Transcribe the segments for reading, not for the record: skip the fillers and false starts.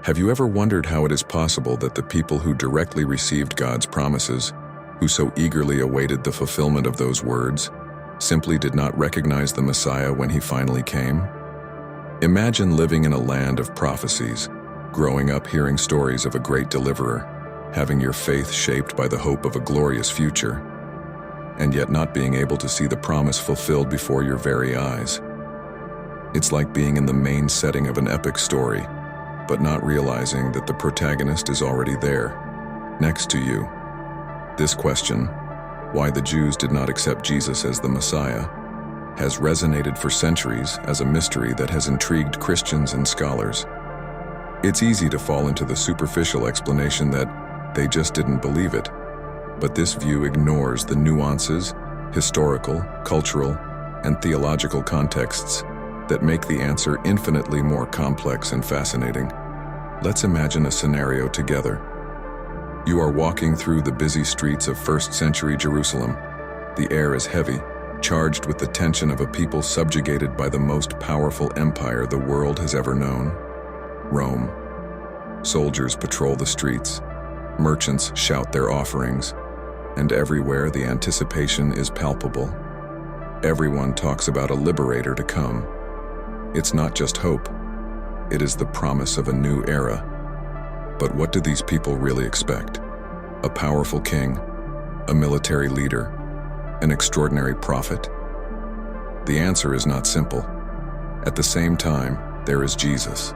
Have you ever wondered how it is possible that the people who directly received God's promises, who so eagerly awaited the fulfillment of those words, simply did not recognize the Messiah when he finally came? Imagine living in a land of prophecies, growing up hearing stories of a great deliverer, having your faith shaped by the hope of a glorious future, and yet not being able to see the promise fulfilled before your very eyes. It's like being in the main setting of an epic story, but not realizing that the protagonist is already there, next to you. This question, why the Jews did not accept Jesus as the Messiah, has resonated for centuries as a mystery that has intrigued Christians and scholars. It's easy to fall into the superficial explanation that they just didn't believe it, but this view ignores the nuances, historical, cultural, and theological contexts that make the answer infinitely more complex and fascinating. Let's imagine a scenario together. You are walking through the busy streets of first-century Jerusalem. The air is heavy, charged with the tension of a people subjugated by the most powerful empire the world has ever known, Rome. Soldiers patrol the streets, merchants shout their offerings, and everywhere the anticipation is palpable. Everyone talks about a liberator to come. It's not just hope, it is the promise of a new era. But what do these people really expect? A powerful king, a military leader, an extraordinary prophet? The answer is not simple. At the same time, there is Jesus.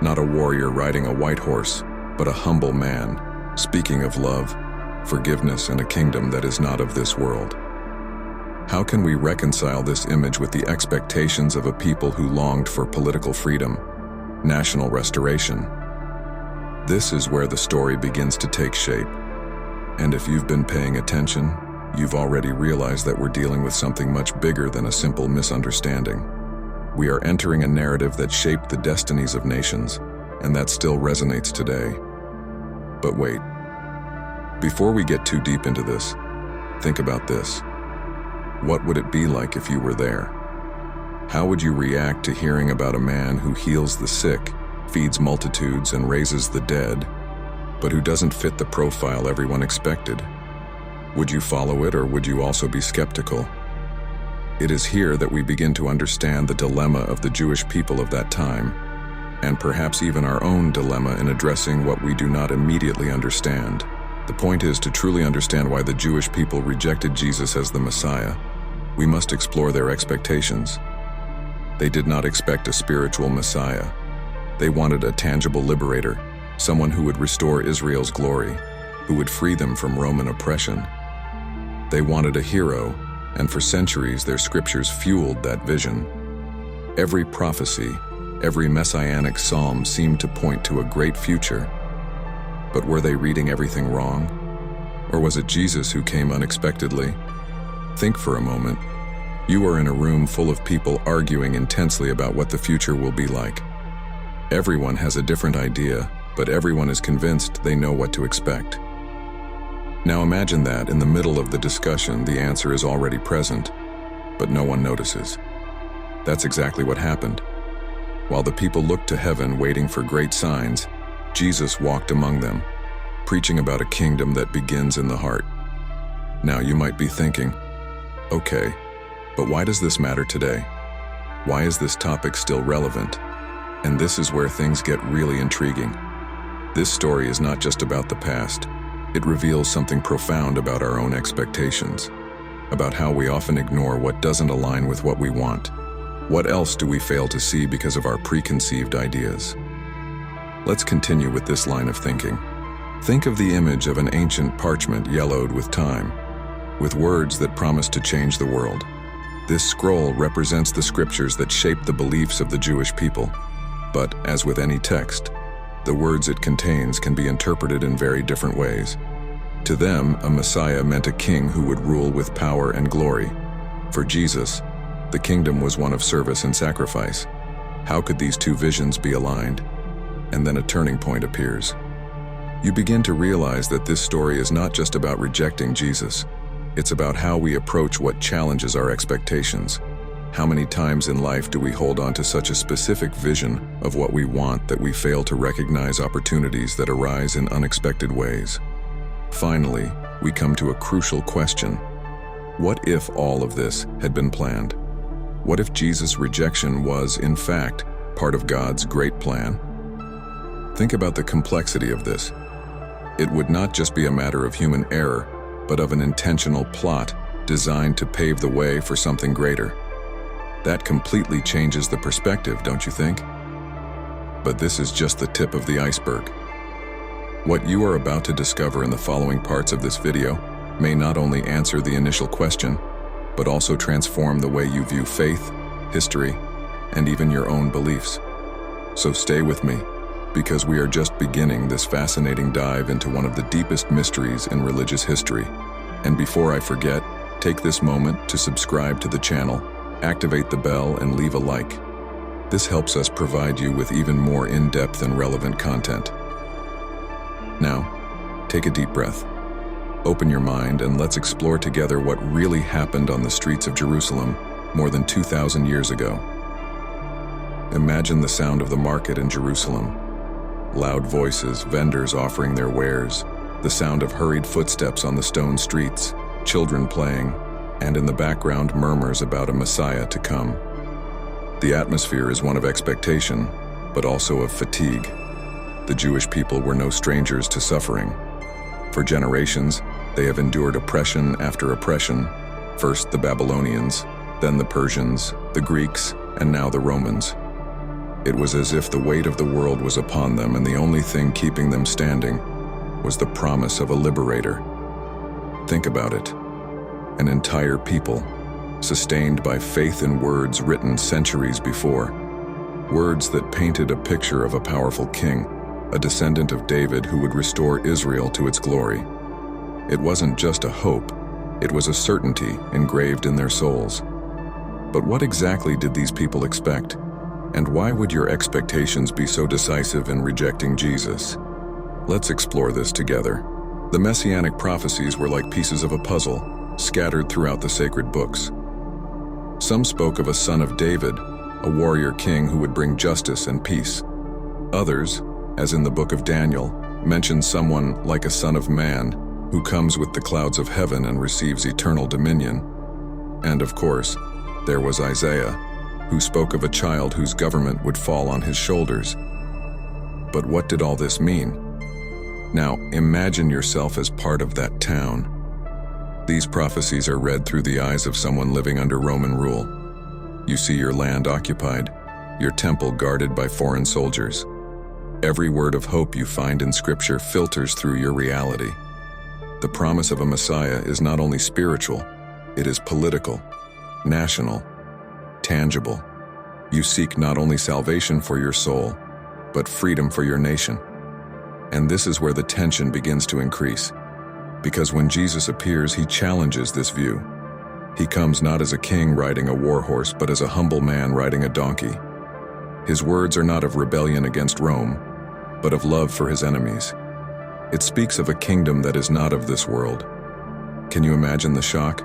Not a warrior riding a white horse, but a humble man, speaking of love, forgiveness, and a kingdom that is not of this world. How can we reconcile this image with the expectations of a people who longed for political freedom, national restoration? This is where the story begins to take shape. And if you've been paying attention, you've already realized that we're dealing with something much bigger than a simple misunderstanding. We are entering a narrative that shaped the destinies of nations, and that still resonates today. But wait, before we get too deep into this, think about this. What would it be like if you were there? How would you react to hearing about a man who heals the sick, feeds multitudes, and raises the dead, but who doesn't fit the profile everyone expected? Would you follow it, or would you also be skeptical? It is here that we begin to understand the dilemma of the Jewish people of that time, and perhaps even our own dilemma in addressing what we do not immediately understand. The point is, to truly understand why the Jewish people rejected Jesus as the Messiah, we must explore their expectations. They did not expect a spiritual Messiah. They wanted a tangible liberator, someone who would restore Israel's glory, who would free them from Roman oppression. They wanted a hero, and for centuries their scriptures fueled that vision. Every prophecy, every messianic psalm seemed to point to a great future. But were they reading everything wrong? Or was it Jesus who came unexpectedly? Think for a moment. You are in a room full of people arguing intensely about what the future will be like. Everyone has a different idea, but everyone is convinced they know what to expect. Now imagine that in the middle of the discussion, the answer is already present, but no one notices. That's exactly what happened. While the people looked to heaven waiting for great signs, Jesus walked among them, preaching about a kingdom that begins in the heart. Now you might be thinking, okay, but why does this matter today? Why is this topic still relevant? And this is where things get really intriguing. This story is not just about the past. It reveals something profound about our own expectations, about how we often ignore what doesn't align with what we want. What else do we fail to see because of our preconceived ideas? Let's continue with this line of thinking. Think of the image of an ancient parchment yellowed with time, with words that promise to change the world. This scroll represents the scriptures that shaped the beliefs of the Jewish people. But, as with any text, the words it contains can be interpreted in very different ways. To them, a Messiah meant a king who would rule with power and glory. For Jesus, the kingdom was one of service and sacrifice. How could these two visions be aligned? And then a turning point appears. You begin to realize that this story is not just about rejecting Jesus. It's about how we approach what challenges our expectations, How many times in life do we hold on to such a specific vision of what we want that we fail to recognize opportunities that arise in unexpected ways? Finally, we come to a crucial question. What if all of this had been planned? What if Jesus' rejection was, in fact, part of God's great plan? Think about the complexity of this. It would not just be a matter of human error, but of an intentional plot designed to pave the way for something greater. That completely changes the perspective, don't you think? But this is just the tip of the iceberg. What you are about to discover in the following parts of this video may not only answer the initial question, but also transform the way you view faith, history, and even your own beliefs. So stay with me, because we are just beginning this fascinating dive into one of the deepest mysteries in religious history. And before I forget, take this moment to subscribe to the channel, activate the bell, and leave a like. This helps us provide you with even more in-depth and relevant content. Now, take a deep breath. Open your mind and let's explore together what really happened on the streets of Jerusalem more than 2,000 years ago. Imagine the sound of the market in Jerusalem. Loud voices, vendors offering their wares, the sound of hurried footsteps on the stone streets, children playing, and in the background murmurs about a Messiah to come. The atmosphere is one of expectation, but also of fatigue. The Jewish people were no strangers to suffering. For generations, they have endured oppression after oppression, first the Babylonians, then the Persians, the Greeks, and now the Romans. It was as if the weight of the world was upon them, and the only thing keeping them standing was the promise of a liberator. Think about it. An entire people, sustained by faith in words written centuries before. Words that painted a picture of a powerful king, a descendant of David who would restore Israel to its glory. It wasn't just a hope, it was a certainty engraved in their souls. But what exactly did these people expect? And why would your expectations be so decisive in rejecting Jesus? Let's explore this together. The messianic prophecies were like pieces of a puzzle, scattered throughout the sacred books. Some spoke of a son of David, a warrior king who would bring justice and peace. Others, as in the book of Daniel, mentioned someone like a son of man who comes with the clouds of heaven and receives eternal dominion. And of course, there was Isaiah, who spoke of a child whose government would fall on his shoulders. But what did all this mean? Now, imagine yourself as part of that town. These prophecies are read through the eyes of someone living under Roman rule. You see your land occupied, your temple guarded by foreign soldiers. Every word of hope you find in Scripture filters through your reality. The promise of a Messiah is not only spiritual, it is political, national, tangible. You seek not only salvation for your soul, but freedom for your nation. And this is where the tension begins to increase. Because when Jesus appears, he challenges this view. He comes not as a king riding a war horse, but as a humble man riding a donkey. His words are not of rebellion against Rome, but of love for his enemies. It speaks of a kingdom that is not of this world. Can you imagine the shock?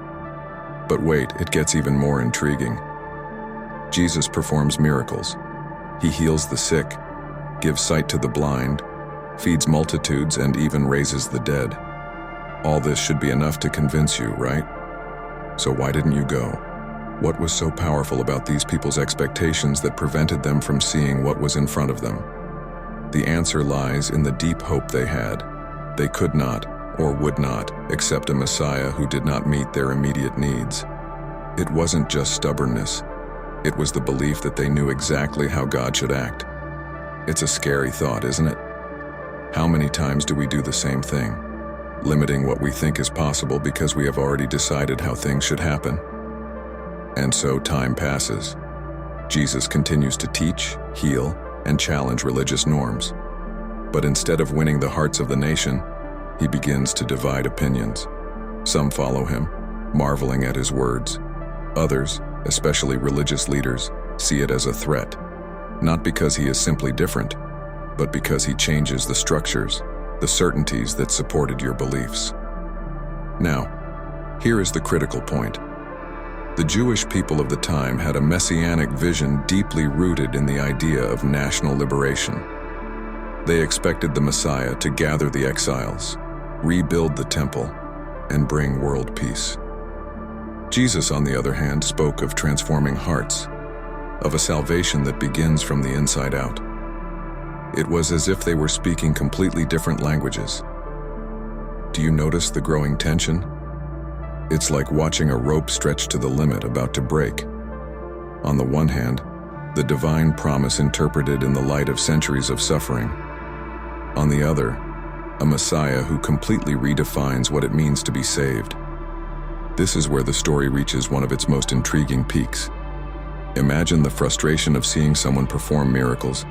But wait, it gets even more intriguing. Jesus performs miracles. He heals the sick, gives sight to the blind, feeds multitudes, and even raises the dead. All this should be enough to convince you, right? So why didn't you go? What was so powerful about these people's expectations that prevented them from seeing what was in front of them? The answer lies in the deep hope they had. They could not, or would not, accept a Messiah who did not meet their immediate needs. It wasn't just stubbornness. It was the belief that they knew exactly how God should act. It's a scary thought, isn't it? How many times do we do the same thing, limiting what we think is possible because we have already decided how things should happen? And so time passes. Jesus continues to teach, heal, and challenge religious norms. But instead of winning the hearts of the nation, he begins to divide opinions. Some follow him, marveling at his words. Others, especially religious leaders, see it as a threat, not because he is simply different, but because he changes the structures, the certainties that supported your beliefs. Now, here is the critical point. The Jewish people of the time had a messianic vision deeply rooted in the idea of national liberation. They expected the Messiah to gather the exiles, rebuild the temple, and bring world peace. Jesus, on the other hand, spoke of transforming hearts, of a salvation that begins from the inside out. It was as if they were speaking completely different languages. Do you notice the growing tension? It's like watching a rope stretched to the limit about to break. On the one hand, the divine promise interpreted in the light of centuries of suffering. On the other, a Messiah who completely redefines what it means to be saved. This is where the story reaches one of its most intriguing peaks. Imagine the frustration of seeing someone perform miracles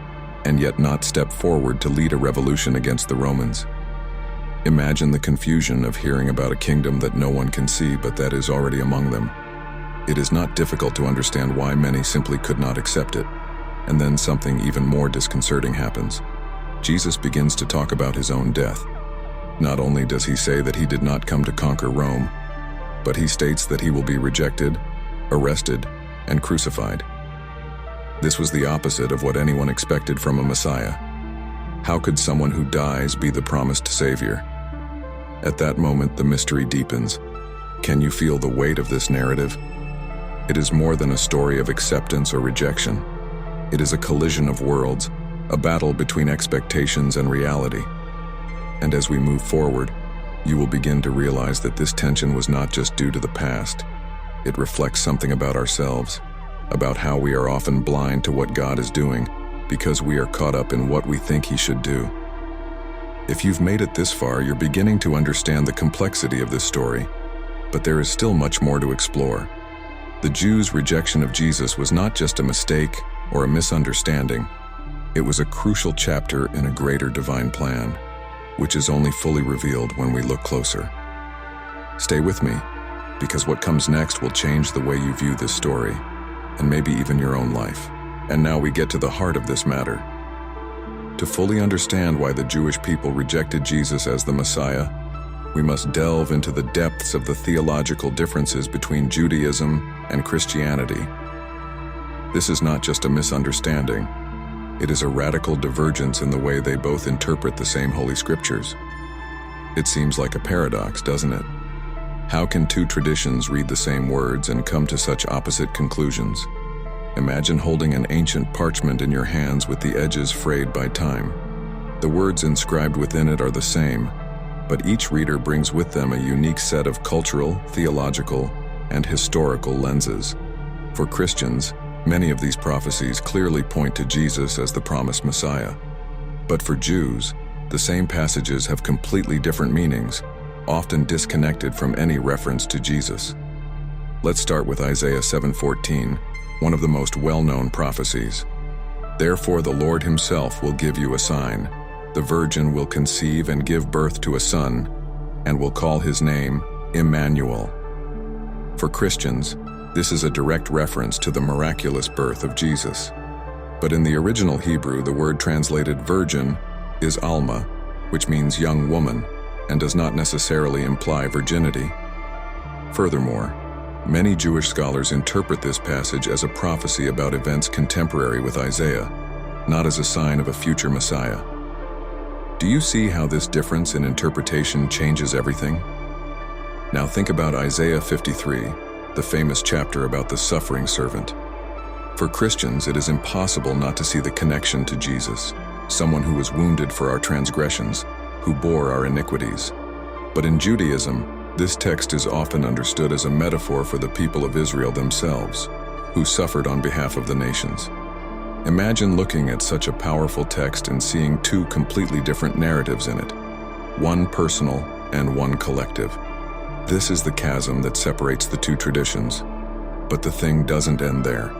and yet not step forward to lead a revolution against the Romans. Imagine the confusion of hearing about a kingdom that no one can see but that is already among them. It is not difficult to understand why many simply could not accept it. And then something even more disconcerting happens. Jesus begins to talk about his own death. Not only does he say that he did not come to conquer Rome, but he states that he will be rejected, arrested, and crucified. This was the opposite of what anyone expected from a Messiah. How could someone who dies be the promised Savior? At that moment, the mystery deepens. Can you feel the weight of this narrative? It is more than a story of acceptance or rejection. It is a collision of worlds, a battle between expectations and reality. And as we move forward, you will begin to realize that this tension was not just due to the past. It reflects something about ourselves, about how we are often blind to what God is doing because we are caught up in what we think he should do. If you've made it this far, you're beginning to understand the complexity of this story, but there is still much more to explore. The Jews' rejection of Jesus was not just a mistake or a misunderstanding. It was a crucial chapter in a greater divine plan, which is only fully revealed when we look closer. Stay with me, because what comes next will change the way you view this story, and maybe even your own life. And now we get to the heart of this matter. To fully understand why the Jewish people rejected Jesus as the Messiah, we must delve into the depths of the theological differences between Judaism and Christianity. This is not just a misunderstanding. It is a radical divergence in the way they both interpret the same Holy Scriptures. It seems like a paradox, doesn't it? How can two traditions read the same words and come to such opposite conclusions? Imagine holding an ancient parchment in your hands with the edges frayed by time. The words inscribed within it are the same, but each reader brings with them a unique set of cultural, theological, and historical lenses. For Christians, many of these prophecies clearly point to Jesus as the promised Messiah. But for Jews, the same passages have completely different meanings, often disconnected from any reference to Jesus. Let's start with Isaiah 7:14, one of the most well-known prophecies. Therefore the Lord himself will give you a sign. The virgin will conceive and give birth to a son, and will call his name Emmanuel. For Christians, this is a direct reference to the miraculous birth of Jesus. But in the original Hebrew, the word translated virgin is alma, which means young woman, and does not necessarily imply virginity. Furthermore, many Jewish scholars interpret this passage as a prophecy about events contemporary with Isaiah, not as a sign of a future Messiah. Do you see how this difference in interpretation changes everything? Now think about Isaiah 53, the famous chapter about the suffering servant. For Christians, it is impossible not to see the connection to Jesus, someone who was wounded for our transgressions, who bore our iniquities. But in Judaism, this text is often understood as a metaphor for the people of Israel themselves, who suffered on behalf of the nations. Imagine looking at such a powerful text and seeing two completely different narratives in it, one personal and one collective. This is the chasm that separates the two traditions. But the thing doesn't end there.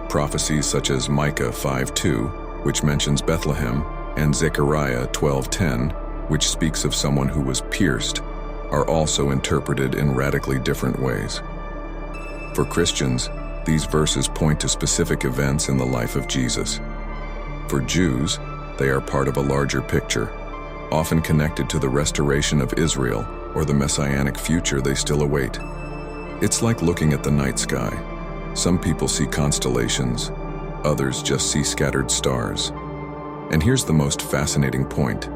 Prophecies such as Micah 5:2, which mentions Bethlehem, and Zechariah 12:10, which speaks of someone who was pierced, are also interpreted in radically different ways. For Christians, these verses point to specific events in the life of Jesus. For Jews, they are part of a larger picture, often connected to the restoration of Israel or the messianic future they still await. It's like looking at the night sky. Some people see constellations, others just see scattered stars. And here's the most fascinating point.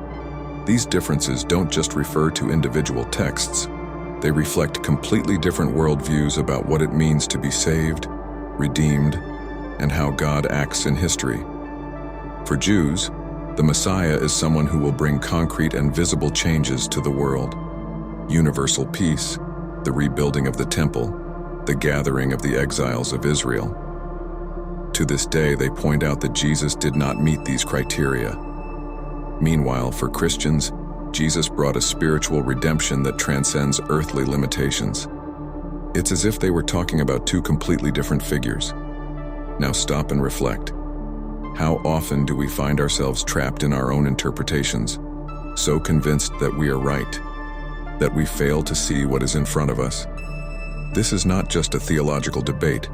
These differences don't just refer to individual texts. They reflect completely different worldviews about what it means to be saved, redeemed, and how God acts in history. For Jews, the Messiah is someone who will bring concrete and visible changes to the world. Universal peace, the rebuilding of the temple, the gathering of the exiles of Israel. To this day, they point out that Jesus did not meet these criteria. Meanwhile, for Christians, Jesus brought a spiritual redemption that transcends earthly limitations. It's as if they were talking about two completely different figures. Now stop and reflect. How often do we find ourselves trapped in our own interpretations, so convinced that we are right, that we fail to see what is in front of us? This is not just a theological debate.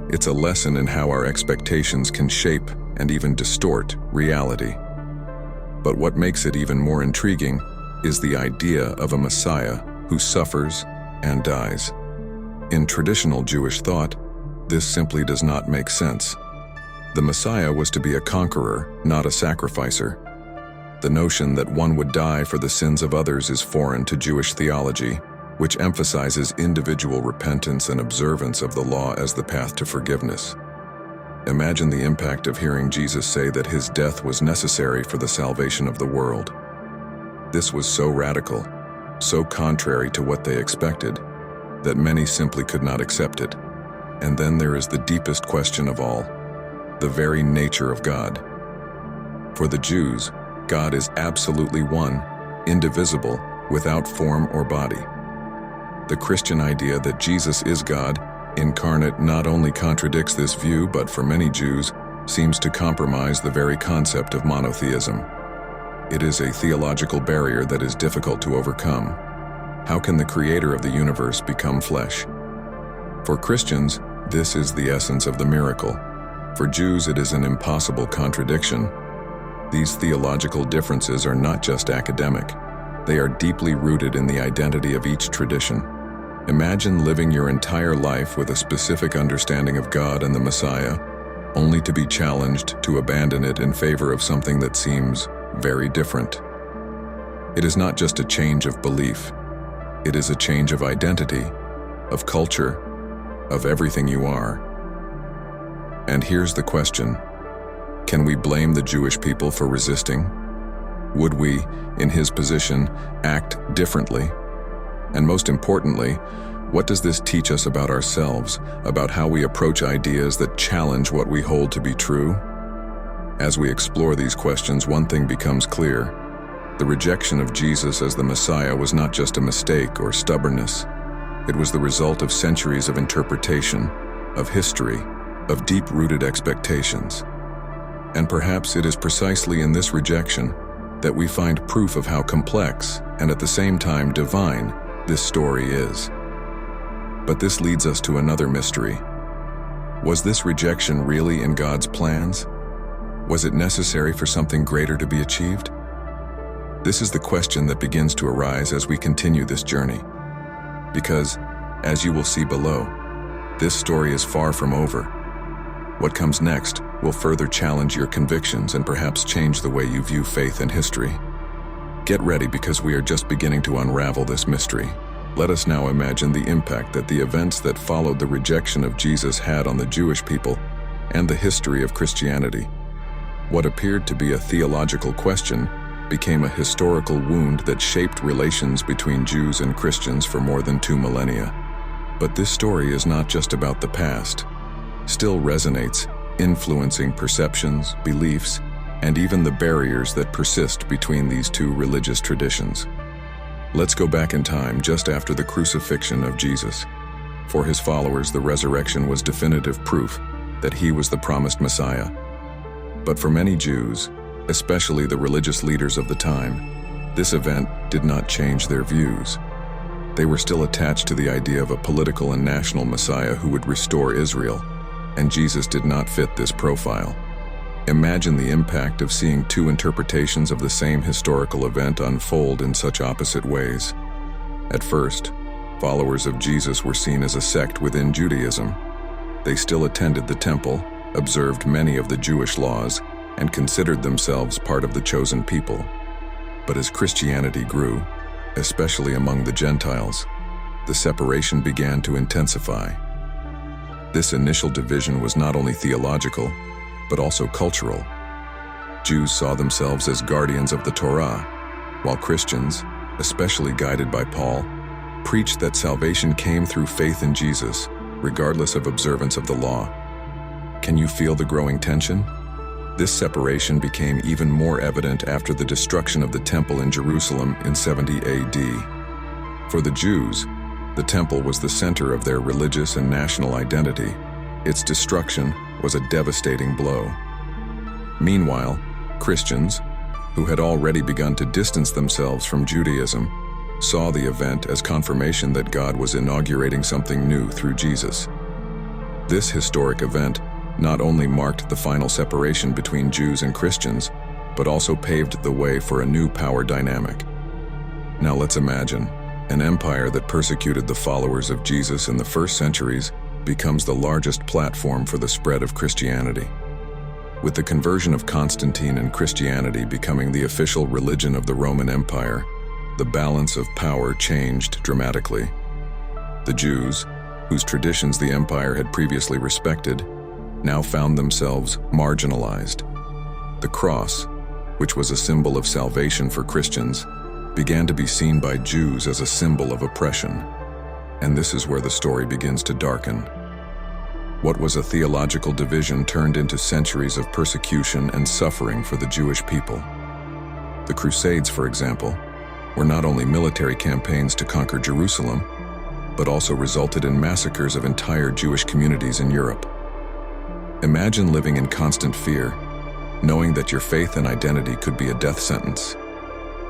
It's a lesson in how our expectations can shape and even distort reality. But what makes it even more intriguing is the idea of a Messiah who suffers and dies. In traditional Jewish thought, this simply does not make sense. The Messiah was to be a conqueror, not a sacrificer. The notion that one would die for the sins of others is foreign to Jewish theology, which emphasizes individual repentance and observance of the law as the path to forgiveness. Imagine the impact of hearing Jesus say that his death was necessary for the salvation of the world. This was so radical, so contrary to what they expected, that many simply could not accept it. And then there is the deepest question of all, the very nature of God. For the Jews, God is absolutely one, indivisible, without form or body. The Christian idea that Jesus is God, incarnate, not only contradicts this view, but for many Jews, seems to compromise the very concept of monotheism. It is a theological barrier that is difficult to overcome. How can the creator of the universe become flesh? For Christians, this is the essence of the miracle. For Jews, it is an impossible contradiction. These theological differences are not just academic. They are deeply rooted in the identity of each tradition. Imagine living your entire life with a specific understanding of God and the Messiah, only to be challenged to abandon it in favor of something that seems very different. It is not just a change of belief. It is a change of identity, of culture, of everything you are. And here's the question: can we blame the Jewish people for resisting? Would we, in his position, act differently? And most importantly, what does this teach us about ourselves, about how we approach ideas that challenge what we hold to be true? As we explore these questions, one thing becomes clear. The rejection of Jesus as the Messiah was not just a mistake or stubbornness. It was the result of centuries of interpretation, of history, of deep-rooted expectations. And perhaps it is precisely in this rejection that we find proof of how complex, and at the same time divine, this story is. But this leads us to another mystery. Was this rejection really in God's plans? Was it necessary for something greater to be achieved? This is the question that begins to arise as we continue this journey. Because, as you will see below, this story is far from over. What comes next will further challenge your convictions and perhaps change the way you view faith and history. Get ready, because we are just beginning to unravel this mystery. Let us now imagine the impact that the events that followed the rejection of Jesus had on the Jewish people and the history of Christianity. What appeared to be a theological question became a historical wound that shaped relations between Jews and Christians for more than 2 millennia. But this story is not just about the past. Still resonates, influencing perceptions, beliefs, and even the barriers that persist between these two religious traditions. Let's go back in time just after the crucifixion of Jesus. For his followers, the resurrection was definitive proof that he was the promised Messiah. But for many Jews, especially the religious leaders of the time, this event did not change their views. They were still attached to the idea of a political and national Messiah who would restore Israel, and Jesus did not fit this profile. Imagine the impact of seeing two interpretations of the same historical event unfold in such opposite ways. At first, Followers of Jesus were seen as a sect within Judaism. They still attended the temple, observed many of the Jewish laws, and considered themselves part of the chosen people. But as Christianity grew, especially among the Gentiles, the separation began to intensify. This initial division was not only theological, but also cultural. Jews saw themselves as guardians of the Torah, while Christians, especially guided by Paul, preached that salvation came through faith in Jesus, regardless of observance of the law. Can you feel the growing tension? This separation became even more evident after the destruction of the temple in Jerusalem in 70 AD. For the Jews, the temple was the center of their religious and national identity. Its destruction was a devastating blow. Meanwhile, Christians, who had already begun to distance themselves from Judaism, saw the event as confirmation that God was inaugurating something new through Jesus. This historic event not only marked the final separation between Jews and Christians, but also paved the way for a new power dynamic. Now let's imagine an empire that persecuted the followers of Jesus in the first centuries becomes the largest platform for the spread of Christianity. With the conversion of Constantine and Christianity becoming the official religion of the Roman Empire, the balance of power changed dramatically. The Jews, whose traditions the empire had previously respected, now found themselves marginalized. The cross, which was a symbol of salvation for Christians, began to be seen by Jews as a symbol of oppression. And this is where the story begins to darken. What was a theological division turned into centuries of persecution and suffering for the Jewish people. The Crusades, for example, were not only military campaigns to conquer Jerusalem, but also resulted in massacres of entire Jewish communities in Europe. Imagine living in constant fear, knowing that your faith and identity could be a death sentence.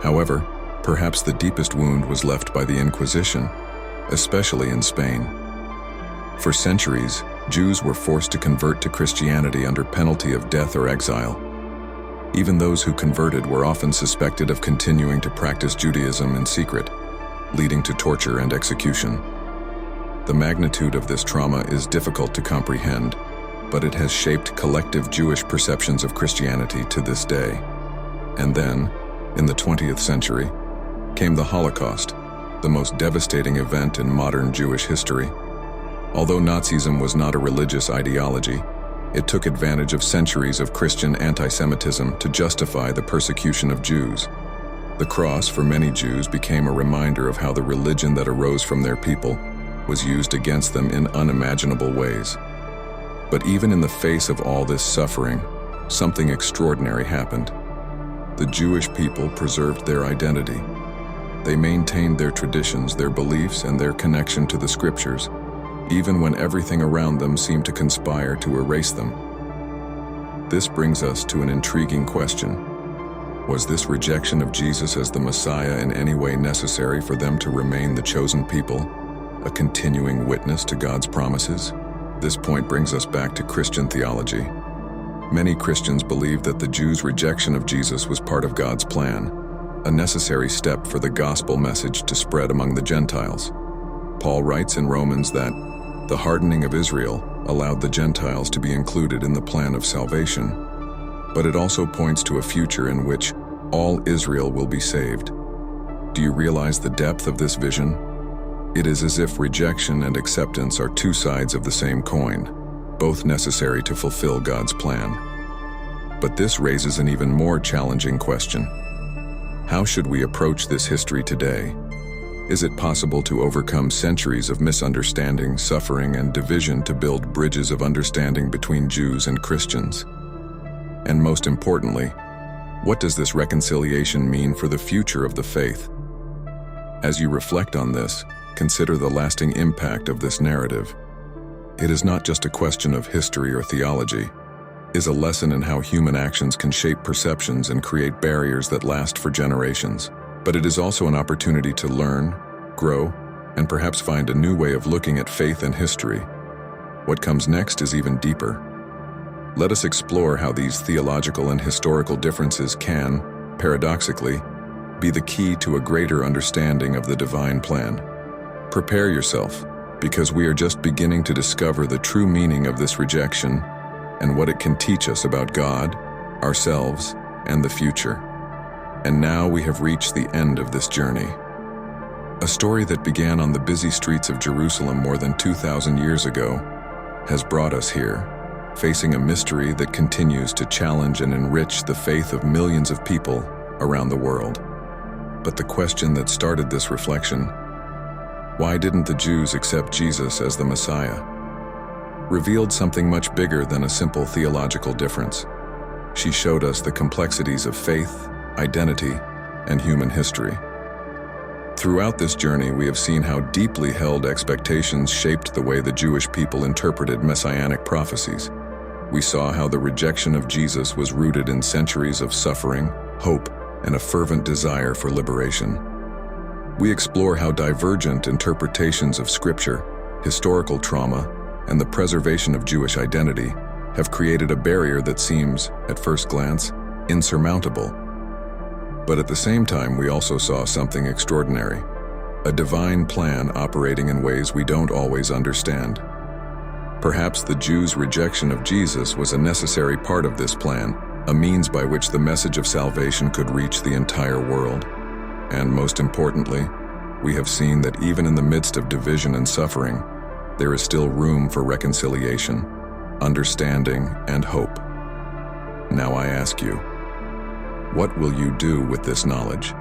However, perhaps the deepest wound was left by the Inquisition, especially in Spain. For centuries, Jews were forced to convert to Christianity under penalty of death or exile. Even those who converted were often suspected of continuing to practice Judaism in secret, leading to torture and execution. The magnitude of this trauma is difficult to comprehend, but it has shaped collective Jewish perceptions of Christianity to this day. And then, in the 20th century, came the Holocaust, the most devastating event in modern Jewish history. Although Nazism was not a religious ideology, it took advantage of centuries of Christian anti-Semitism to justify the persecution of Jews. The cross, for many Jews, became a reminder of how the religion that arose from their people was used against them in unimaginable ways. But even in the face of all this suffering, something extraordinary happened. The Jewish people preserved their identity. They maintained their traditions, their beliefs, and their connection to the scriptures, even when everything around them seemed to conspire to erase them. This brings us to an intriguing question. Was this rejection of Jesus as the Messiah in any way necessary for them to remain the chosen people, a continuing witness to God's promises? This point brings us back to Christian theology. Many Christians believe that the Jews' rejection of Jesus was part of God's plan, a necessary step for the gospel message to spread among the Gentiles. Paul writes in Romans that the hardening of Israel allowed the Gentiles to be included in the plan of salvation, but it also points to a future in which all Israel will be saved. Do you realize the depth of this vision? It is as if rejection and acceptance are two sides of the same coin, both necessary to fulfill God's plan. But this raises an even more challenging question. How should we approach this history today? Is it possible to overcome centuries of misunderstanding, suffering, and division to build bridges of understanding between Jews and Christians? And most importantly, what does this reconciliation mean for the future of the faith? As you reflect on this, consider the lasting impact of this narrative. It is not just a question of history or theology. It is a lesson in how human actions can shape perceptions and create barriers that last for generations. But it is also an opportunity to learn, grow, and perhaps find a new way of looking at faith and history. What comes next is even deeper. Let us explore how these theological and historical differences can, paradoxically, be the key to a greater understanding of the divine plan. Prepare yourself, because we are just beginning to discover the true meaning of this rejection and what it can teach us about God, ourselves, and the future. And now we have reached the end of this journey. A story that began on the busy streets of Jerusalem more than 2,000 years ago has brought us here, facing a mystery that continues to challenge and enrich the faith of millions of people around the world. But the question that started this reflection: why didn't the Jews accept Jesus as the Messiah? Revealed something much bigger than a simple theological difference. She showed us the complexities of faith, identity, and human history. Throughout this journey, we have seen how deeply held expectations shaped the way the Jewish people interpreted messianic prophecies. We saw how the rejection of Jesus was rooted in centuries of suffering, hope, and a fervent desire for liberation. We explore how divergent interpretations of Scripture, historical trauma, and the preservation of Jewish identity have created a barrier that seems, at first glance, insurmountable. But at the same time, we also saw something extraordinary: a divine plan operating in ways we don't always understand. Perhaps the Jews' rejection of Jesus was a necessary part of this plan, a means by which the message of salvation could reach the entire world. And most importantly, we have seen that even in the midst of division and suffering, there is still room for reconciliation, understanding, and hope. Now I ask you, what will you do with this knowledge?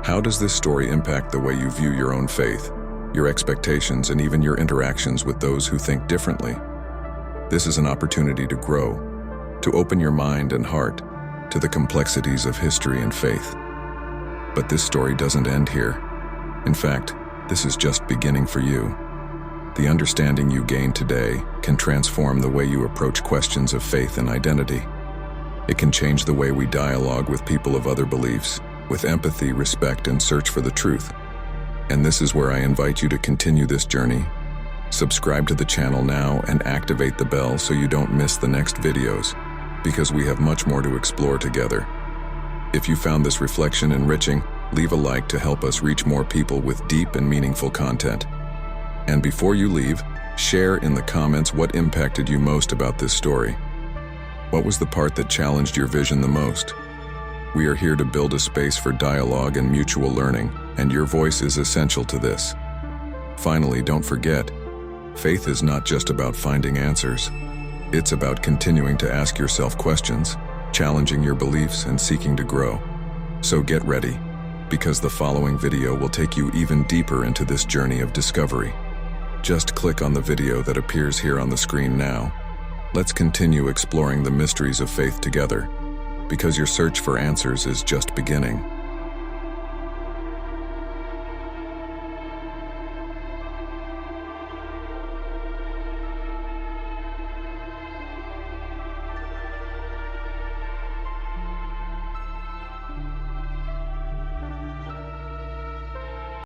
How does this story impact the way you view your own faith, your expectations, and even your interactions with those who think differently? This is an opportunity to grow, to open your mind and heart to the complexities of history and faith. But this story doesn't end here. In fact, this is just beginning for you. The understanding you gain today can transform the way you approach questions of faith and identity. It can change the way we dialogue with people of other beliefs, with empathy, respect, and search for the truth. And this is where I invite you to continue this journey. Subscribe to the channel now and activate the bell so you don't miss the next videos, because we have much more to explore together. If you found this reflection enriching, leave a like to help us reach more people with deep and meaningful content. And before you leave, share in the comments what impacted you most about this story. What was the part that challenged your vision the most? We are here to build a space for dialogue and mutual learning, and your voice is essential to this. Finally, don't forget, faith is not just about finding answers. It's about continuing to ask yourself questions, challenging your beliefs, and seeking to grow. So get ready, because the following video will take you even deeper into this journey of discovery. Just click on the video that appears here on the screen now. Let's continue exploring the mysteries of faith together, because your search for answers is just beginning.